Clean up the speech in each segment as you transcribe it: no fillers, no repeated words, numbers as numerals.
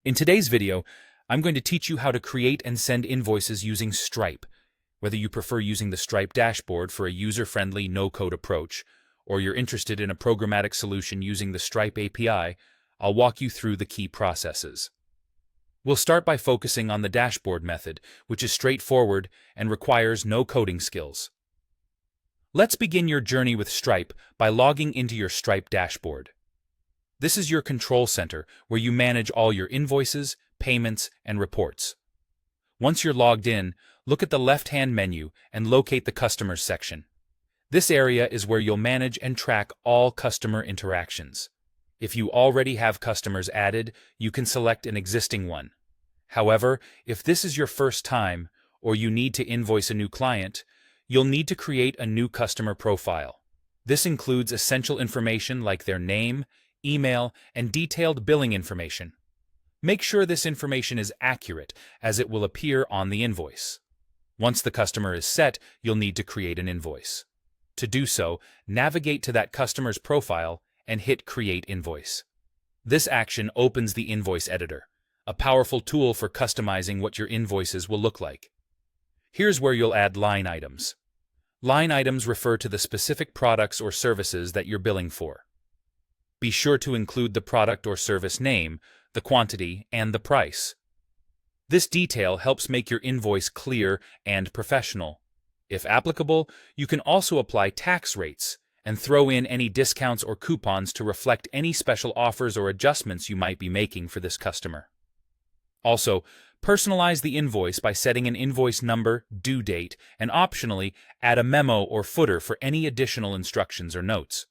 In today's video, I'm going to teach you how to create and send invoices using Stripe. Whether you prefer using the Stripe dashboard for a user-friendly, no-code approach, or you're interested in a programmatic solution using the Stripe API, I'll walk you through the key processes. We'll start by focusing on the dashboard method, which is straightforward and requires no coding skills. Let's begin your journey with Stripe by logging into your Stripe dashboard. This is your control center where you manage all your invoices, payments, and reports. Once you're logged in, look at the left-hand menu and locate the Customers section. This area is where you'll manage and track all customer interactions. If you already have customers added, you can select an existing one. However, if this is your first time or you need to invoice a new client, you'll need to create a new customer profile. This includes essential information like their name, email, and detailed billing information. Make sure this information is accurate, as it will appear on the invoice. Once the customer is set, you'll need to create an invoice. To do so, navigate to that customer's profile and hit Create Invoice. This action opens the Invoice Editor, a powerful tool for customizing what your invoices will look like. Here's where you'll add line items. Line items refer to the specific products or services that you're billing for. Be sure to include the product or service name, the quantity, and the price. This detail helps make your invoice clear and professional. If applicable, you can also apply tax rates and throw in any discounts or coupons to reflect any special offers or adjustments you might be making for this customer. Also, personalize the invoice by setting an invoice number, due date, and optionally add a memo or footer for any additional instructions or notes.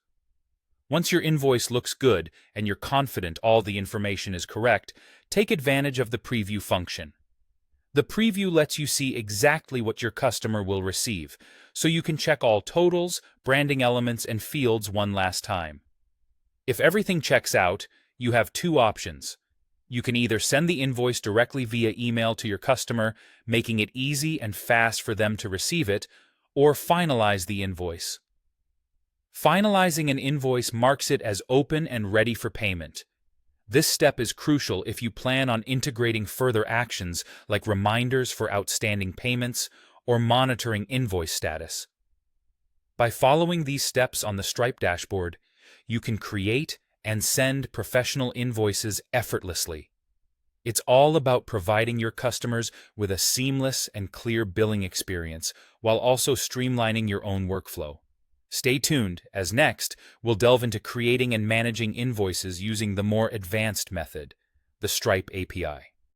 Once your invoice looks good and you're confident all the information is correct, take advantage of the preview function. The preview lets you see exactly what your customer will receive, so you can check all totals, branding elements, and fields one last time. If everything checks out, you have two options. You can either send the invoice directly via email to your customer, making it easy and fast for them to receive it, or finalize the invoice. Finalizing an invoice marks it as open and ready for payment. This step is crucial if you plan on integrating further actions like reminders for outstanding payments or monitoring invoice status. By following these steps on the Stripe dashboard, you can create and send professional invoices effortlessly. It's all about providing your customers with a seamless and clear billing experience while also streamlining your own workflow. Stay tuned, as next, we'll delve into creating and managing invoices using the more advanced method, the Stripe API.